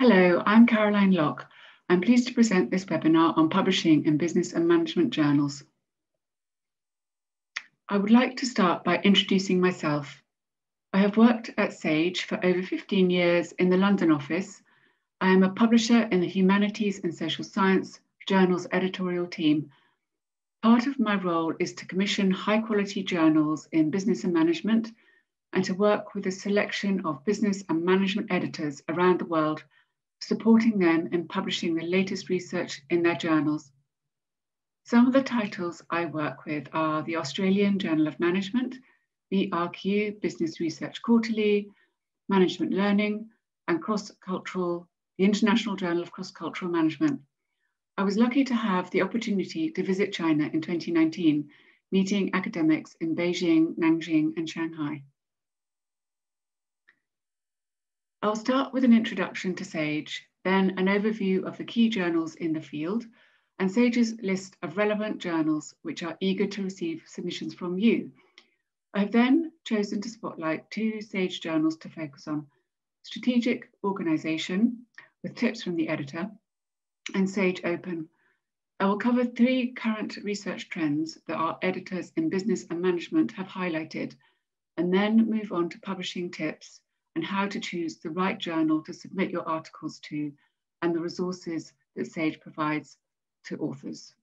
Hello, I'm Caroline Locke. I'm pleased to present this webinar on publishing in business and management journals. I would like to start by introducing myself. I have worked at SAGE for over 15 years in the London office. I am a publisher in the Humanities and Social Science Journals editorial team. Part of my role is to commission high-quality journals in business and management and to work with a selection of business and management editors around the world, supporting them in publishing the latest research in their journals. Some of the titles I work with are the Australian Journal of Management, BRQ, Business Research Quarterly, Management Learning, and the International Journal of Cross-Cultural Management. I was lucky to have the opportunity to visit China in 2019, meeting academics in Beijing, Nanjing, and Shanghai. I'll start with an introduction to SAGE, then an overview of the key journals in the field, and SAGE's list of relevant journals which are eager to receive submissions from you. I have then chosen to spotlight two SAGE journals to focus on: Strategic Organisation, with tips from the editor, and SAGE Open. I will cover three current research trends that our editors in business and management have highlighted, and then move on to publishing tips and how to choose the right journal to submit your articles to, and the resources that SAGE provides to authors.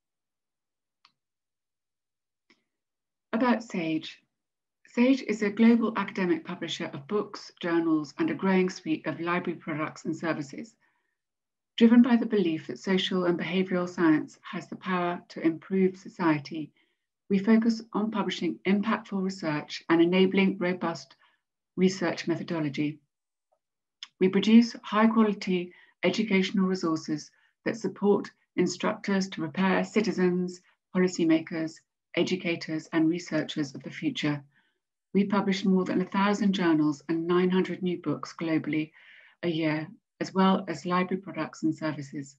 About SAGE. SAGE is a global academic publisher of books, journals, and a growing suite of library products and services. Driven by the belief that social and behavioural science has the power to improve society, we focus on publishing impactful research and enabling robust research methodology. We produce high-quality educational resources that support instructors to prepare citizens, policymakers, educators, and researchers of the future. We publish more than 1,000 journals and 900 new books globally a year, as well as library products and services.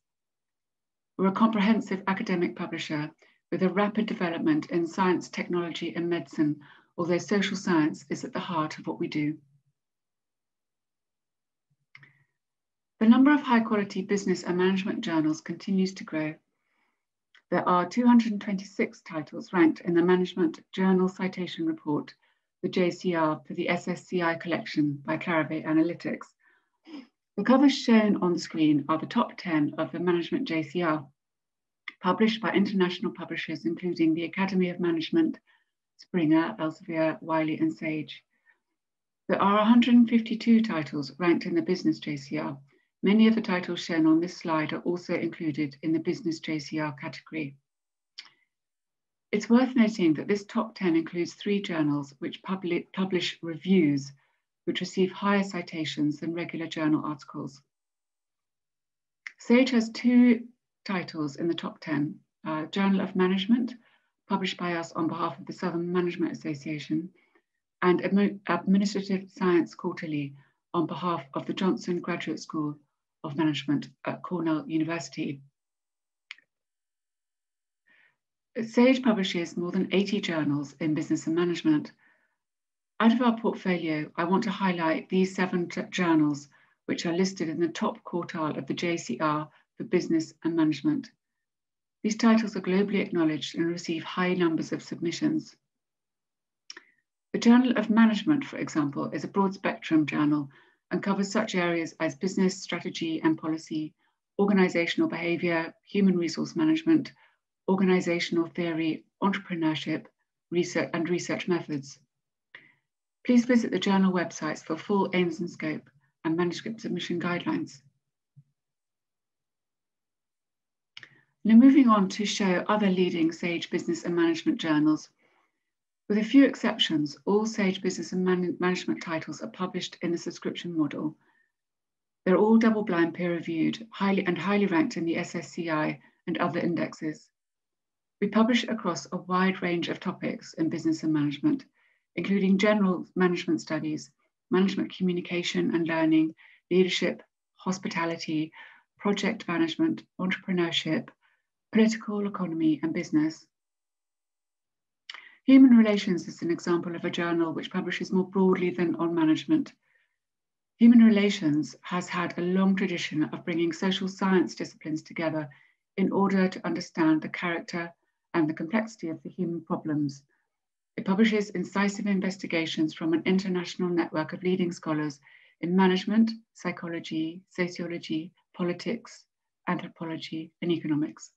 We're a comprehensive academic publisher with a rapid development in science, technology, and medicine, although social science is at the heart of what we do. The number of high-quality business and management journals continues to grow. There are 226 titles ranked in the Management Journal Citation Report, the JCR, for the SSCI collection by Clarivate Analytics. The covers shown on the screen are the top 10 of the Management JCR, published by international publishers including the Academy of Management, Springer, Elsevier, Wiley, and SAGE. There are 152 titles ranked in the Business JCR. Many of the titles shown on this slide are also included in the Business JCR category. It's worth noting that this top 10 includes 3 journals which publish reviews, which receive higher citations than regular journal articles. SAGE has 2 titles in the top 10, Journal of Management, published by us on behalf of the Southern Management Association, and Administrative Science Quarterly on behalf of the Johnson Graduate School of Management at Cornell University. SAGE publishes more than 80 journals in business and management. Out of our portfolio, I want to highlight these 7 journals, which are listed in the top quartile of the JCR for business and management. These titles are globally acknowledged and receive high numbers of submissions. The Journal of Management, for example, is a broad spectrum journal and covers such areas as business strategy and policy, organizational behavior, human resource management, organizational theory, entrepreneurship, research, and research methods. Please visit the journal websites for full aims and scope and manuscript submission guidelines. Now moving on to show other leading SAGE business and management journals. With a few exceptions, all SAGE business and management titles are published in the subscription model. They're all double-blind peer-reviewed, highly ranked in the SSCI and other indexes. We publish across a wide range of topics in business and management, including general management studies, management communication and learning, leadership, hospitality, project management, entrepreneurship, political economy, and business. Human Relations is an example of a journal which publishes more broadly than on management. Human relations has had a long tradition of bringing social science disciplines together in order to understand the character and the complexity of the human problems. It publishes incisive investigations from an international network of leading scholars in management, psychology, sociology, politics, anthropology, and economics.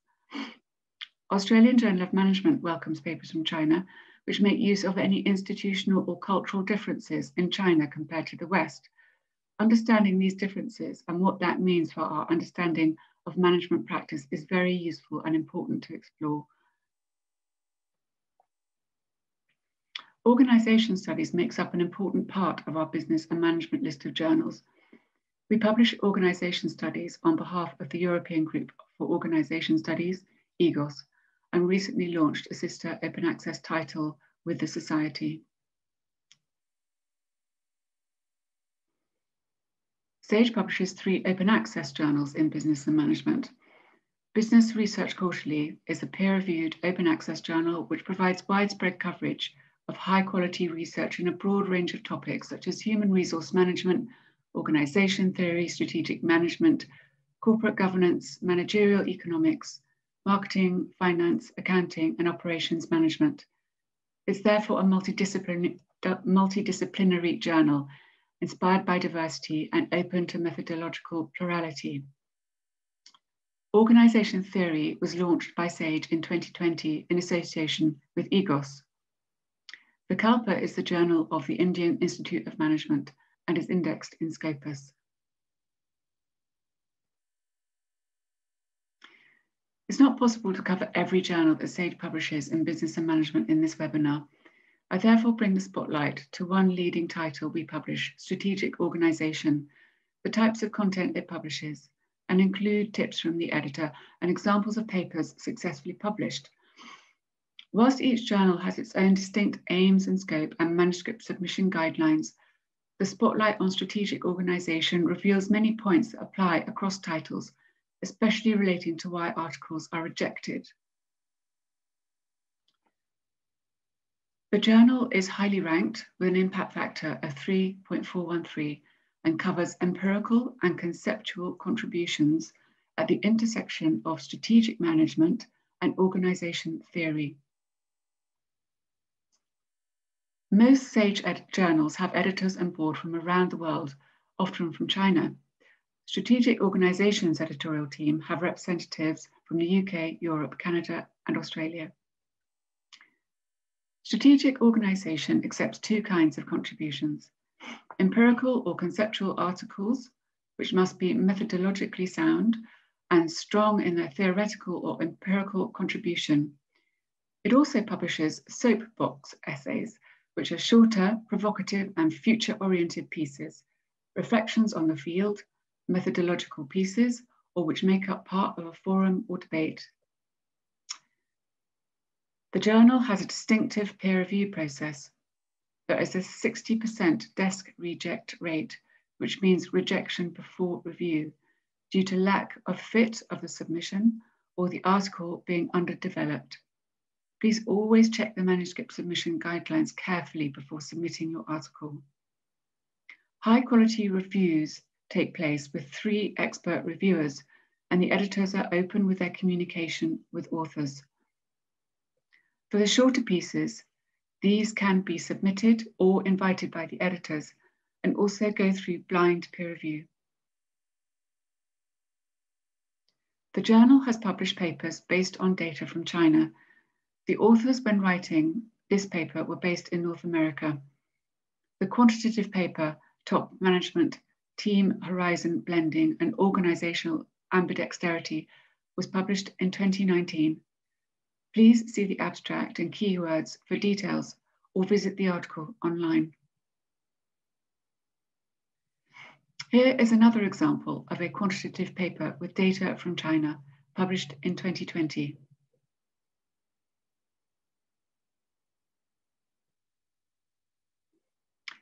Australian Journal of Management welcomes papers from China, which make use of any institutional or cultural differences in China compared to the West. Understanding these differences and what that means for our understanding of management practice is very useful and important to explore. Organisation studies makes up an important part of our business and management list of journals. We publish organisation studies on behalf of the European Group for Organisation Studies, EGOS, and recently launched a sister open access title with the Society. SAGE publishes 3 open access journals in business and management. Business Research Quarterly is a peer-reviewed open access journal which provides widespread coverage of high-quality research in a broad range of topics such as human resource management, organisation theory, strategic management, corporate governance, managerial economics, marketing, finance, accounting, and operations management. It's therefore a multidisciplinary journal inspired by diversity and open to methodological plurality. Organisation theory was launched by SAGE in 2020 in association with EGOS. Vikalpa is the journal of the Indian Institute of Management and is indexed in Scopus. It's not possible to cover every journal that SAGE publishes in business and management in this webinar. I therefore bring the spotlight to one leading title we publish, Strategic Organisation, the types of content it publishes, and include tips from the editor and examples of papers successfully published. Whilst each journal has its own distinct aims and scope and manuscript submission guidelines, the spotlight on strategic organisation reveals many points that apply across titles, especially relating to why articles are rejected. The journal is highly ranked with an impact factor of 3.413 and covers empirical and conceptual contributions at the intersection of strategic management and organisation theory. Most SAGE journals have editors on board from around the world, often from China. Strategic Organisations editorial team have representatives from the UK, Europe, Canada, and Australia. Strategic organisation accepts 2 kinds of contributions: empirical or conceptual articles, which must be methodologically sound and strong in their theoretical or empirical contribution. It also publishes soapbox essays, which are shorter, provocative, and future-oriented pieces, reflections on the field, methodological pieces, or which make up part of a forum or debate. The journal has a distinctive peer review process. There is a 60% desk reject rate, which means rejection before review, due to lack of fit of the submission or the article being underdeveloped. Please always check the manuscript submission guidelines carefully before submitting your article. High quality reviews take place with 3 expert reviewers, and the editors are open with their communication with authors. For the shorter pieces, these can be submitted or invited by the editors and also go through blind peer review. The journal has published papers based on data from China. The authors, when writing this paper, were based in North America. The quantitative paper, Top Management, Team Horizon Blending and Organizational Ambidexterity, was published in 2019. Please see the abstract and keywords for details or visit the article online. Here is another example of a quantitative paper with data from China, published in 2020.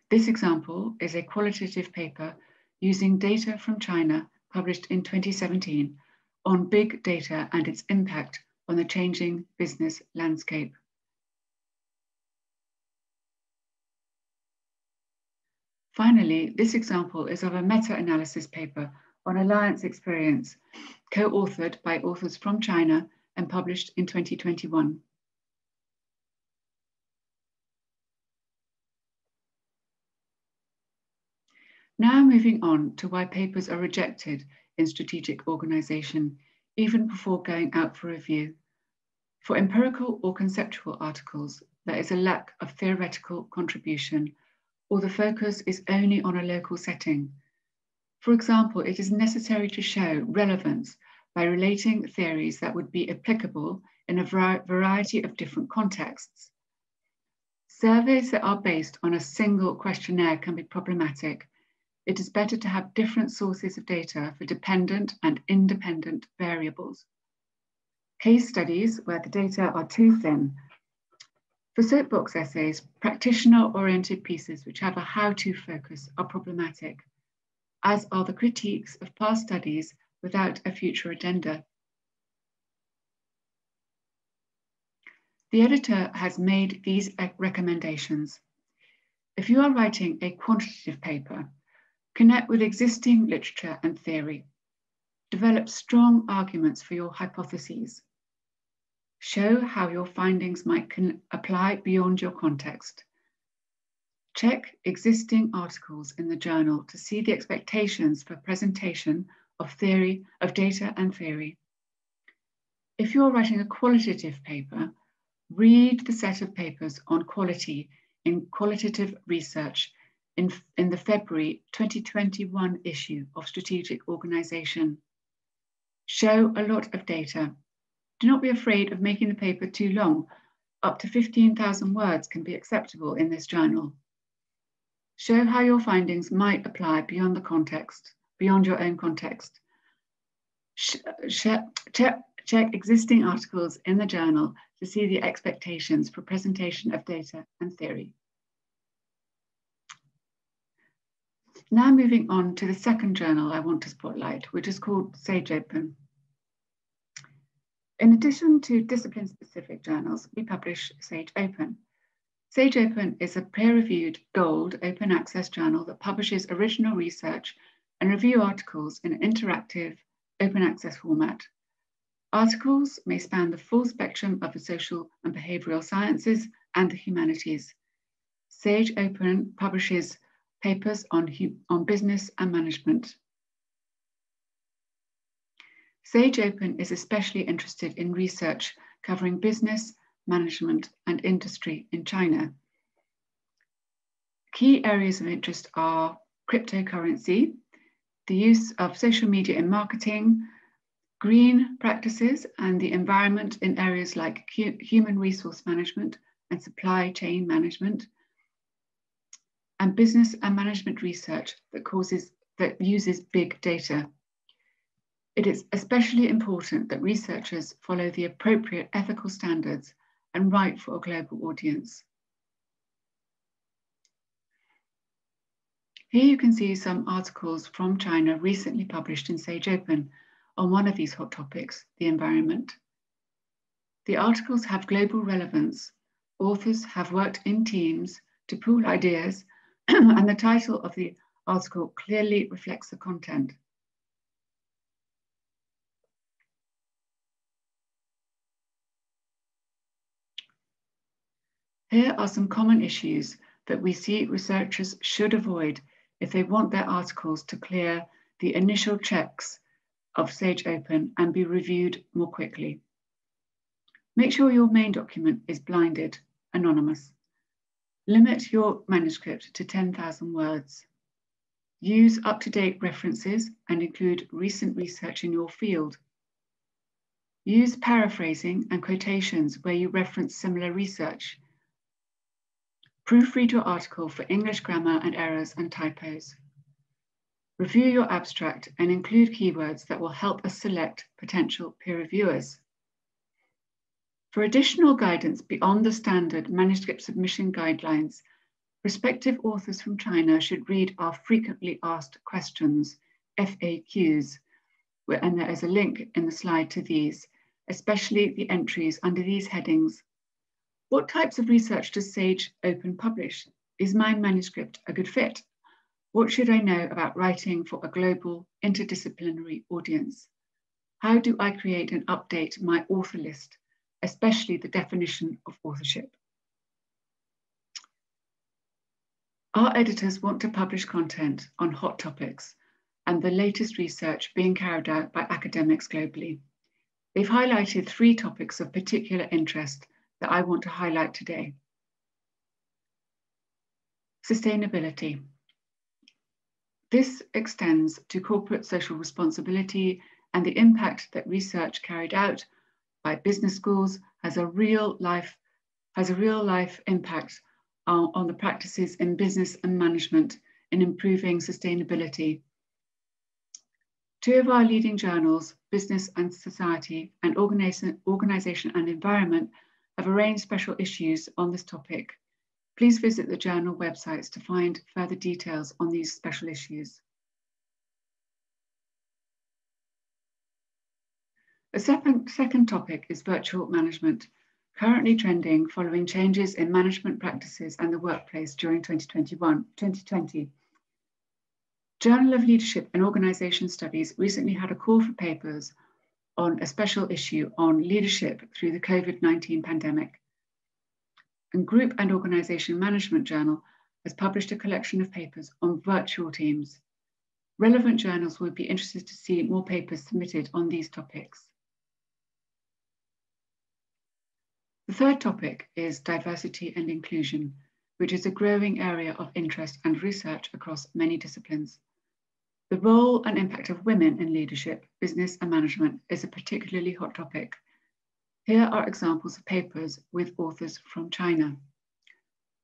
This example is a qualitative paper using data from China, published in 2017, on big data and its impact on the changing business landscape. Finally, this example is of a meta-analysis paper on alliance experience, co-authored by authors from China and published in 2021. Now moving on to why papers are rejected in strategic organization, even before going out for review. For empirical or conceptual articles, there is a lack of theoretical contribution, or the focus is only on a local setting. For example, it is necessary to show relevance by relating theories that would be applicable in a variety of different contexts. Surveys that are based on a single questionnaire can be problematic. It is better to have different sources of data for dependent and independent variables. Case studies where the data are too thin. For soapbox essays, practitioner-oriented pieces which have a how-to focus are problematic, as are the critiques of past studies without a future agenda. The editor has made these recommendations. If you are writing a quantitative paper, connect with existing literature and theory. Develop strong arguments for your hypotheses. Show how your findings might apply beyond your context. Check existing articles in the journal to see the expectations for presentation of data and theory. If you're writing a qualitative paper, read the set of papers on quality in qualitative research in the February 2021 issue of Strategic Organization. Show a lot of data. Do not be afraid of making the paper too long. Up to 15,000 words can be acceptable in this journal. Show how your findings might apply beyond your own context. Check existing articles in the journal to see the expectations for presentation of data and theory. Now moving on to the second journal I want to spotlight, which is called SAGE Open. In addition to discipline-specific journals, we publish SAGE Open. SAGE Open is a peer-reviewed gold open access journal that publishes original research and review articles in an interactive open access format. Articles may span the full spectrum of the social and behavioral sciences and the humanities. SAGE Open publishes papers on business and management. SAGE Open is especially interested in research covering business, management, and industry in China. Key areas of interest are cryptocurrency, the use of social media in marketing, green practices and the environment in areas like human resource management and supply chain management, and business and management research that uses big data. It is especially important that researchers follow the appropriate ethical standards and write for a global audience. Here you can see some articles from China recently published in SAGE Open on one of these hot topics, the environment. The articles have global relevance. Authors have worked in teams to pool ideas, and the title of the article clearly reflects the content. Here are some common issues that we see researchers should avoid if they want their articles to clear the initial checks of SAGE Open and be reviewed more quickly. Make sure your main document is blinded, anonymous. Limit your manuscript to 10,000 words. Use up-to-date references and include recent research in your field. Use paraphrasing and quotations where you reference similar research. Proofread your article for English grammar and errors and typos. Review your abstract and include keywords that will help us select potential peer reviewers. For additional guidance beyond the standard manuscript submission guidelines, prospective authors from China should read our frequently asked questions, FAQs, and there is a link in the slide to these, especially the entries under these headings. What types of research does SAGE Open publish? Is my manuscript a good fit? What should I know about writing for a global interdisciplinary audience? How do I create and update my author list, especially the definition of authorship? Our editors want to publish content on hot topics and the latest research being carried out by academics globally. They've highlighted 3 topics of particular interest that I want to highlight today. Sustainability. This extends to corporate social responsibility and the impact that research carried out by business schools has a real life impact on the practices in business and management in improving sustainability. 2 of our leading journals, Business and Society and Organisation and Environment, have arranged special issues on this topic. Please visit the journal websites to find further details on these special issues. The second topic is virtual management, currently trending following changes in management practices and the workplace during 2020. Journal of Leadership and Organisation Studies recently had a call for papers on a special issue on leadership through the COVID-19 pandemic. And Group and Organisation Management Journal has published a collection of papers on virtual teams. Relevant journals would be interested to see more papers submitted on these topics. The third topic is diversity and inclusion, which is a growing area of interest and research across many disciplines. The role and impact of women in leadership, business and management is a particularly hot topic. Here are examples of papers with authors from China.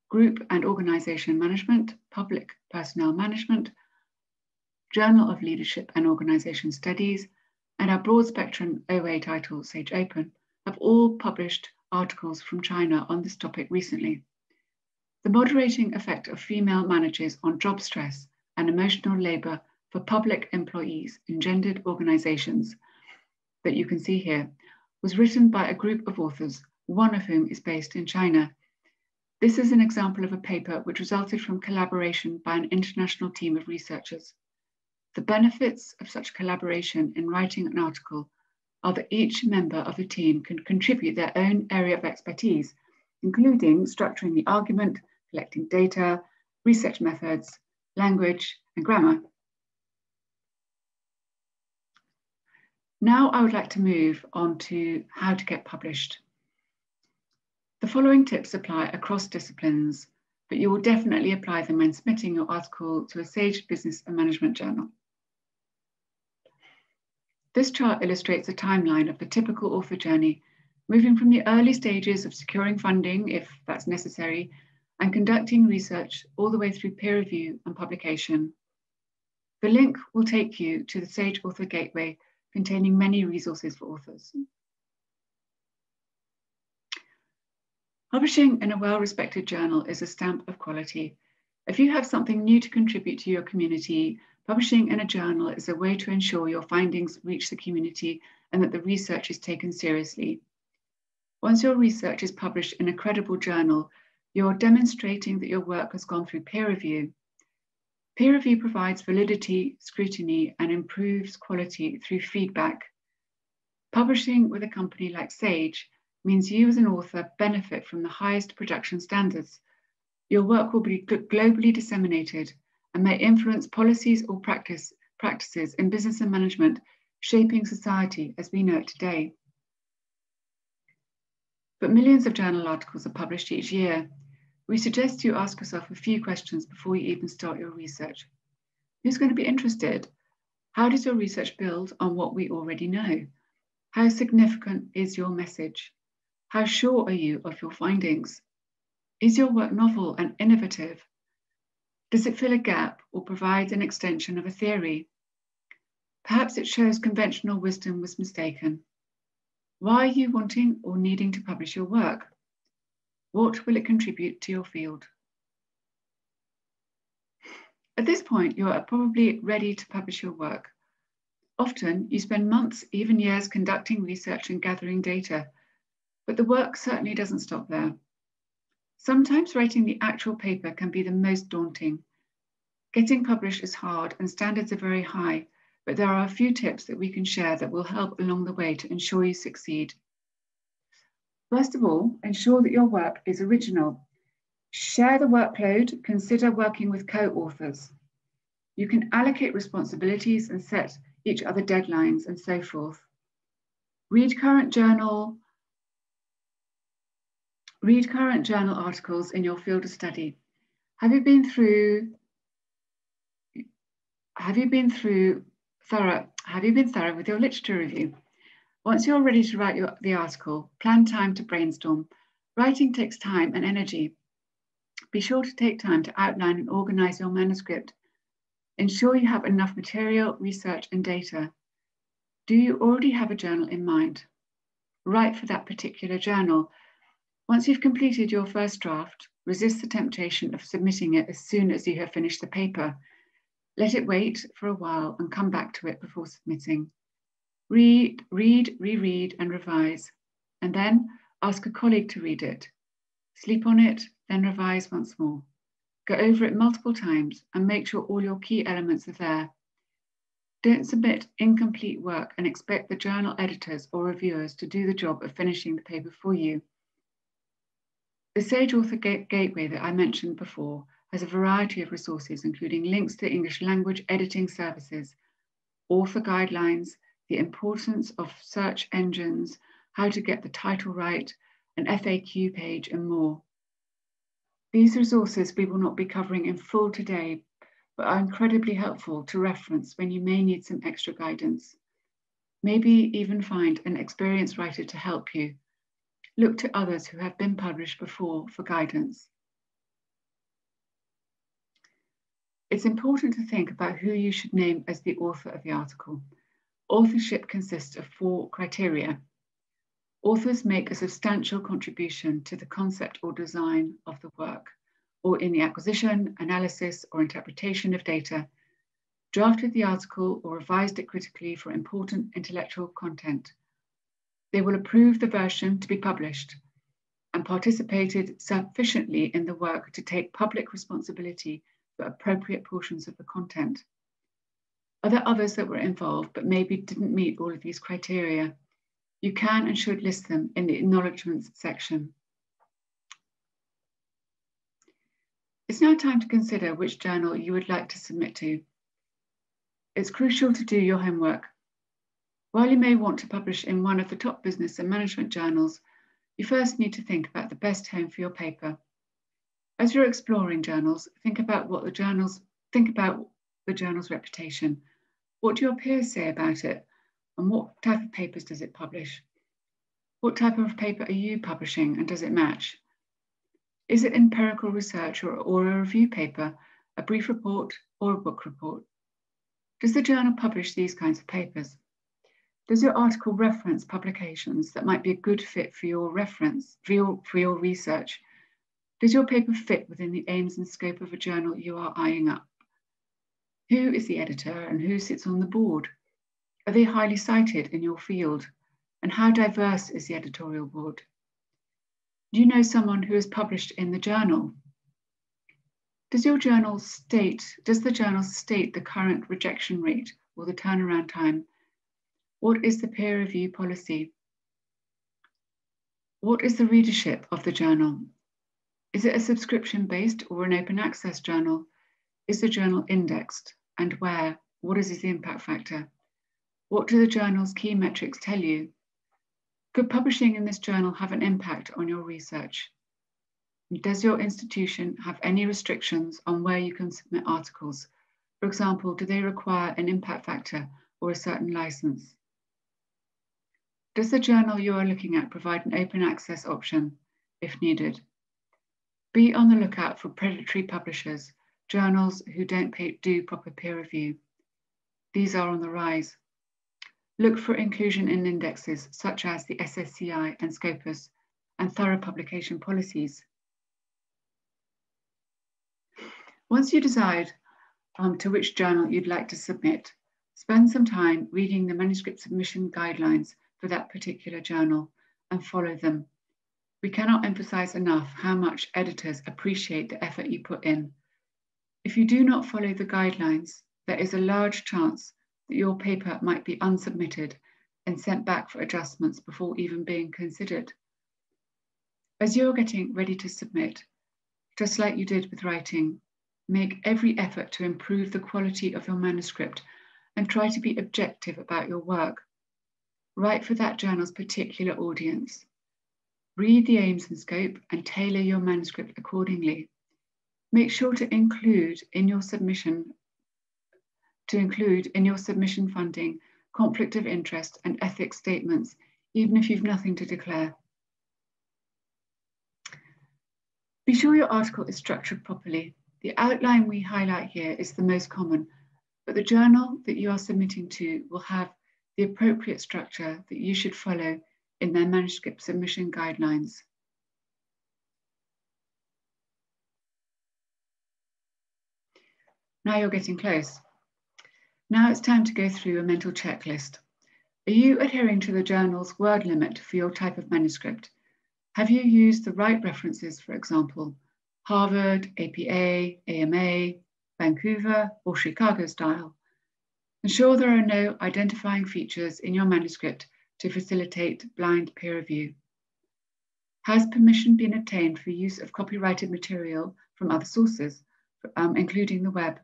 Group and Organisation Management, Public Personnel Management, Journal of Leadership and Organisation Studies, and our broad spectrum OA title, SAGE Open, have all published articles from China on this topic recently. The moderating effect of female managers on job stress and emotional labour for public employees in gendered organisations that you can see here was written by a group of authors, one of whom is based in China. This is an example of a paper which resulted from collaboration by an international team of researchers. The benefits of such collaboration in writing an article are that each member of the team can contribute their own area of expertise, including structuring the argument, collecting data, research methods, language, and grammar. Now I would like to move on to how to get published. The following tips apply across disciplines, but you will definitely apply them when submitting your article to a SAGE Business and Management journal. This chart illustrates a timeline of the typical author journey, moving from the early stages of securing funding, if that's necessary, and conducting research all the way through peer review and publication. The link will take you to the SAGE Author Gateway, containing many resources for authors. Publishing in a well-respected journal is a stamp of quality. If you have something new to contribute to your community, publishing in a journal is a way to ensure your findings reach the community and that the research is taken seriously. Once your research is published in a credible journal, you're demonstrating that your work has gone through peer review. Peer review provides validity, scrutiny, and improves quality through feedback. Publishing with a company like SAGE means you as an author benefit from the highest production standards. Your work will be globally disseminated and may influence policies or practices in business and management, shaping society as we know it today. But millions of journal articles are published each year. We suggest you ask yourself a few questions before you even start your research. Who's going to be interested? How does your research build on what we already know? How significant is your message? How sure are you of your findings? Is your work novel and innovative? Does it fill a gap or provide an extension of a theory? Perhaps it shows conventional wisdom was mistaken. Why are you wanting or needing to publish your work? What will it contribute to your field? At this point, you are probably ready to publish your work. Often, you spend months, even years, conducting research and gathering data, but the work certainly doesn't stop there. Sometimes writing the actual paper can be the most daunting. Getting published is hard and standards are very high, but there are a few tips that we can share that will help along the way to ensure you succeed. First of all, ensure that your work is original. Share the workload, consider working with co-authors. You can allocate responsibilities and set each other deadlines and so forth. Read current journal articles in your field of study. Have you been thorough with your literature review? Once you're ready to write the article, plan time to brainstorm. Writing takes time and energy. Be sure to take time to outline and organize your manuscript. Ensure you have enough material, research, and data. Do you already have a journal in mind? Write for that particular journal. Once you've completed your first draft, resist the temptation of submitting it as soon as you have finished the paper. Let it wait for a while and come back to it before submitting. Read, reread, and revise, and then ask a colleague to read it. Sleep on it, then revise once more. Go over it multiple times and make sure all your key elements are there. Don't submit incomplete work and expect the journal editors or reviewers to do the job of finishing the paper for you. The SAGE Author Gateway that I mentioned before has a variety of resources, including links to English language editing services, author guidelines, the importance of search engines, how to get the title right, an FAQ page, and more. These resources we will not be covering in full today, but are incredibly helpful to reference when you may need some extra guidance. Maybe even find an experienced writer to help you. Look to others who have been published before for guidance. It's important to think about who you should name as the author of the article. Authorship consists of 4 criteria. Authors make a substantial contribution to the concept or design of the work, or in the acquisition, analysis, or interpretation of data, drafted the article or revised it critically for important intellectual content. They will approve the version to be published and participated sufficiently in the work to take public responsibility for appropriate portions of the content. Are there others that were involved but maybe didn't meet all of these criteria? You can and should list them in the acknowledgements section. It's now time to consider which journal you would like to submit to. It's crucial to do your homework. While you may want to publish in one of the top business and management journals, you first need to think about the best home for your paper. As you're exploring journals, think about the journal's reputation. What do your peers say about it? And what type of papers does it publish? What type of paper are you publishing and does it match? Is it empirical research or a review paper, a brief report or a book report? Does the journal publish these kinds of papers? Does your article reference publications that might be a good fit for your research? Does your paper fit within the aims and scope of a journal you are eyeing up? Who is the editor and who sits on the board? Are they highly cited in your field? And how diverse is the editorial board? Do you know someone who is published in the journal? Does the journal state the current rejection rate or the turnaround time? What is the peer review policy? What is the readership of the journal? Is it a subscription-based or an open access journal? Is the journal indexed? And where? What is the impact factor? What do the journal's key metrics tell you? Could publishing in this journal have an impact on your research? Does your institution have any restrictions on where you can submit articles? For example, do they require an impact factor or a certain license? Does the journal you are looking at provide an open access option, if needed? Be on the lookout for predatory publishers, journals who don't do proper peer review. These are on the rise. Look for inclusion in indexes such as the SSCI and Scopus, and thorough publication policies. Once you decide to which journal you'd like to submit, spend some time reading the manuscript submission guidelines for that particular journal and follow them. We cannot emphasize enough how much editors appreciate the effort you put in. If you do not follow the guidelines, there is a large chance that your paper might be unsubmitted and sent back for adjustments before even being considered. As you're getting ready to submit, just like you did with writing, make every effort to improve the quality of your manuscript and try to be objective about your work. Write for that journal's particular audience. Read the aims and scope and tailor your manuscript accordingly. Make sure to include in your submission funding, conflict of interest and ethics statements, even if you've nothing to declare. Be sure your article is structured properly. The outline we highlight here is the most common, but the journal that you are submitting to will have the appropriate structure that you should follow in their manuscript submission guidelines. Now you're getting close. Now it's time to go through a mental checklist. Are you adhering to the journal's word limit for your type of manuscript? Have you used the right references, for example, Harvard, APA, AMA, Vancouver, or Chicago style? Ensure there are no identifying features in your manuscript to facilitate blind peer review. Has permission been obtained for use of copyrighted material from other sources, including the web?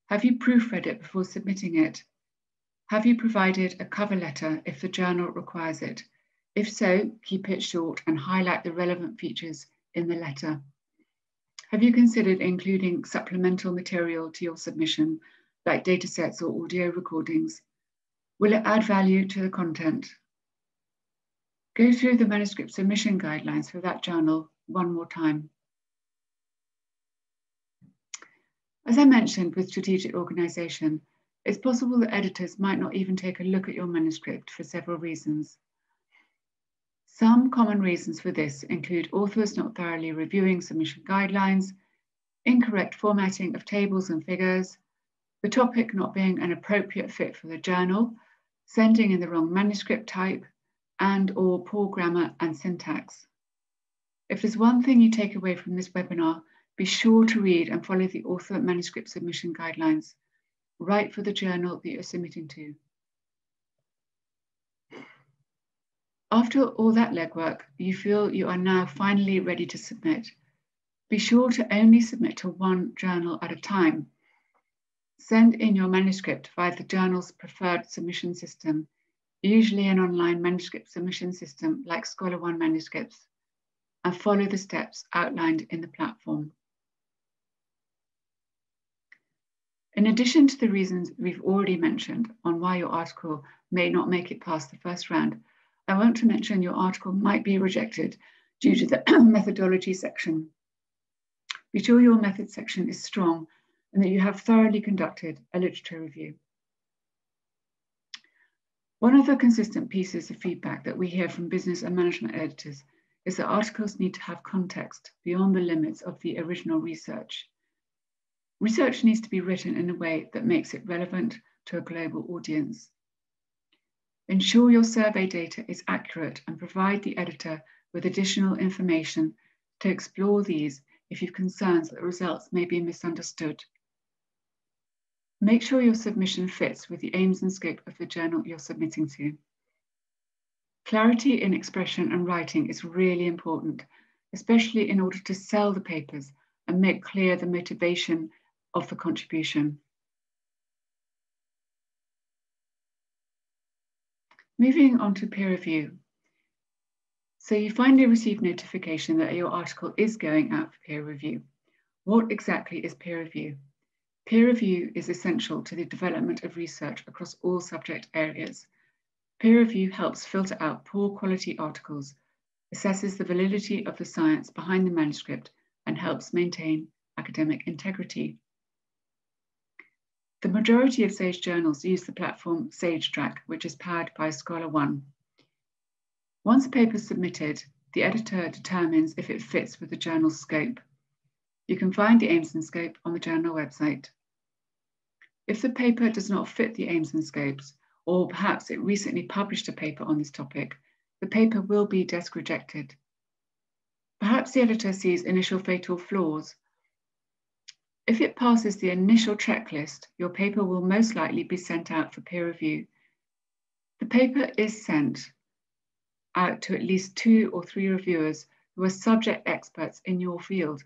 Have you proofread it before submitting it? Have you provided a cover letter if the journal requires it? If so, keep it short and highlight the relevant features in the letter. Have you considered including supplemental material to your submission, like datasets or audio recordings? Will it add value to the content? Go through the manuscript submission guidelines for that journal one more time. As I mentioned with strategic organisation, it's possible that editors might not even take a look at your manuscript for several reasons. Some common reasons for this include authors not thoroughly reviewing submission guidelines, incorrect formatting of tables and figures, the topic not being an appropriate fit for the journal, sending in the wrong manuscript type, and/or poor grammar and syntax. If there's one thing you take away from this webinar, be sure to read and follow the author manuscript submission guidelines. Write for the journal that you're submitting to. After all that legwork, you feel you are now finally ready to submit. Be sure to only submit to one journal at a time. Send in your manuscript via the journal's preferred submission system, usually an online manuscript submission system like Scholar One manuscripts, and follow the steps outlined in the platform. In addition to the reasons we've already mentioned on why your article may not make it past the first round, I want to mention your article might be rejected due to the methodology section. Be sure your method section is strong and that you have thoroughly conducted a literature review. One of the consistent pieces of feedback that we hear from business and management editors is that articles need to have context beyond the limits of the original research. Research needs to be written in a way that makes it relevant to a global audience. Ensure your survey data is accurate and provide the editor with additional information to explore these if you've concerns that the results may be misunderstood. Make sure your submission fits with the aims and scope of the journal you're submitting to. Clarity in expression and writing is really important, especially in order to sell the papers and make clear the motivation of the contribution. Moving on to peer review. So you finally received notification that your article is going out for peer review. What exactly is peer review? Peer review is essential to the development of research across all subject areas. Peer review helps filter out poor quality articles, assesses the validity of the science behind the manuscript, and helps maintain academic integrity. The majority of SAGE journals use the platform SAGE Track, which is powered by Scholar One. Once a paper is submitted, the editor determines if it fits with the journal's scope. You can find the aims and scope on the journal website. If the paper does not fit the aims and scopes, or perhaps it recently published a paper on this topic, the paper will be desk rejected. Perhaps the editor sees initial fatal flaws. If it passes the initial checklist, your paper will most likely be sent out for peer review. The paper is sent out to at least 2 or 3 reviewers who are subject experts in your field.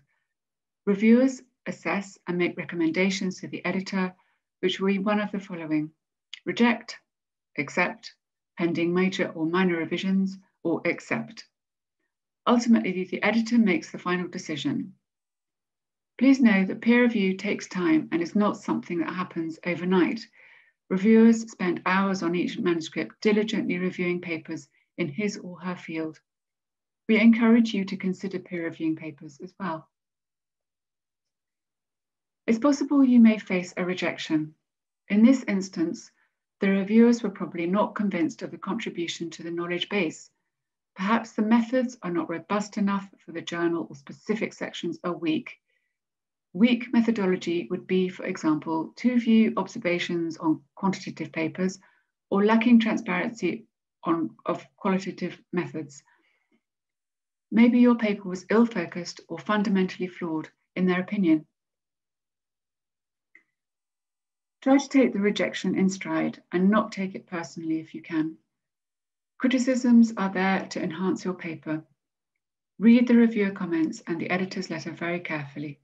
Reviewers assess and make recommendations to the editor, which will be one of the following: reject, accept, pending major or minor revisions, or accept. Ultimately, the editor makes the final decision. Please know that peer review takes time and is not something that happens overnight. Reviewers spend hours on each manuscript diligently reviewing papers in his or her field. We encourage you to consider peer reviewing papers as well. It's possible you may face a rejection. In this instance, the reviewers were probably not convinced of the contribution to the knowledge base. Perhaps the methods are not robust enough for the journal, or specific sections are weak. Weak methodology would be, for example, too few observations on quantitative papers or lacking transparency of qualitative methods. Maybe your paper was ill-focused or fundamentally flawed in their opinion. Try to take the rejection in stride and not take it personally if you can. Criticisms are there to enhance your paper. Read the reviewer comments and the editor's letter very carefully.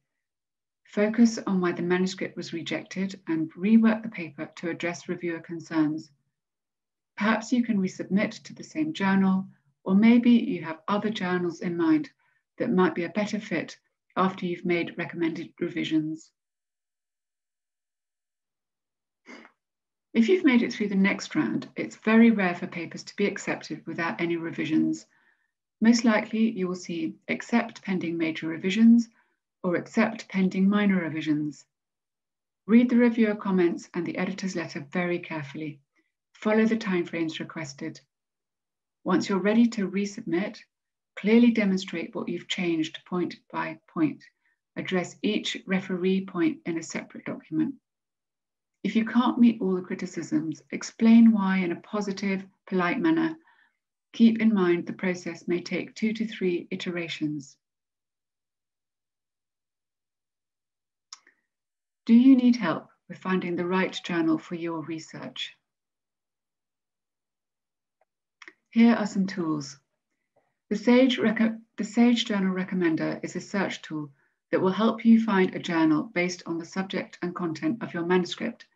Focus on why the manuscript was rejected and rework the paper to address reviewer concerns. Perhaps you can resubmit to the same journal, or maybe you have other journals in mind that might be a better fit after you've made recommended revisions. If you've made it through the next round, it's very rare for papers to be accepted without any revisions. Most likely you will see accept pending major revisions or accept pending minor revisions. Read the reviewer comments and the editor's letter very carefully. Follow the timeframes requested. Once you're ready to resubmit, clearly demonstrate what you've changed point by point. Address each referee point in a separate document. If you can't meet all the criticisms, explain why in a positive, polite manner. Keep in mind the process may take 2 to 3 iterations. Do you need help with finding the right journal for your research? Here are some tools. The SAGE Journal Recommender is a search tool that will help you find a journal based on the subject and content of your manuscript.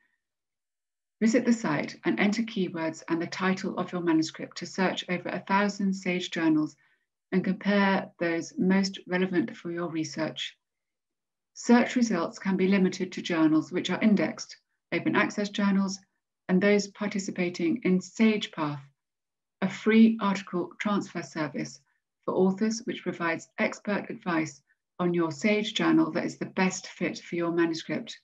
Visit the site and enter keywords and the title of your manuscript to search over 1,000 SAGE journals and compare those most relevant for your research. Search results can be limited to journals which are indexed, open access journals, and those participating in SAGE Path, a free article transfer service for authors which provides expert advice on your SAGE journal that is the best fit for your manuscript.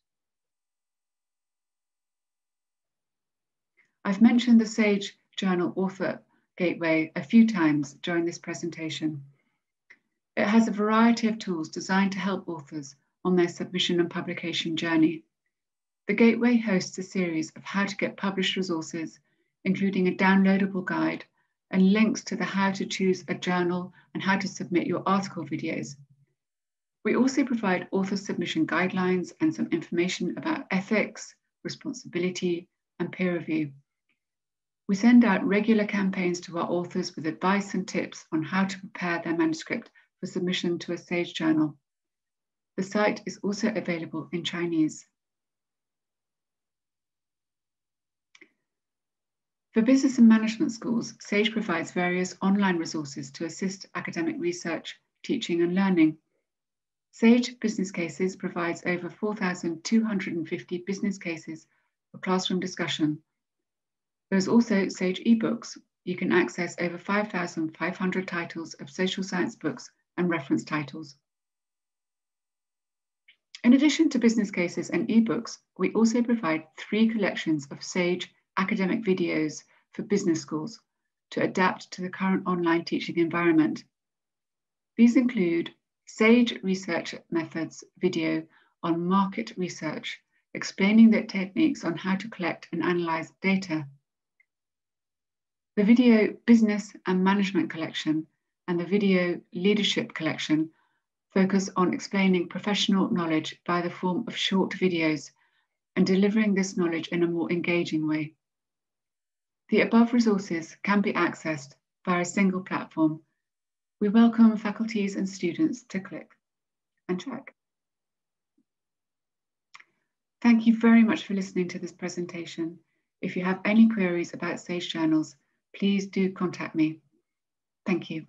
I've mentioned the SAGE Journal Author Gateway a few times during this presentation. It has a variety of tools designed to help authors on their submission and publication journey. The Gateway hosts a series of how to get published resources, including a downloadable guide and links to the how to choose a journal and how to submit your article videos. We also provide author submission guidelines and some information about ethics, responsibility, and peer review. We send out regular campaigns to our authors with advice and tips on how to prepare their manuscript for submission to a SAGE journal. The site is also available in Chinese. For business and management schools, SAGE provides various online resources to assist academic research, teaching and learning. SAGE Business Cases provides over 4,250 business cases for classroom discussion. There's also SAGE eBooks. You can access over 5,500 titles of social science books and reference titles. In addition to business cases and ebooks, we also provide 3 collections of SAGE academic videos for business schools to adapt to the current online teaching environment. These include SAGE Research Methods video on market research, explaining the techniques on how to collect and analyze data. The video Business and Management collection and the video Leadership collection focus on explaining professional knowledge by the form of short videos and delivering this knowledge in a more engaging way. The above resources can be accessed via a single platform. We welcome faculties and students to click and check. Thank you very much for listening to this presentation. If you have any queries about SAGE journals, please do contact me. Thank you.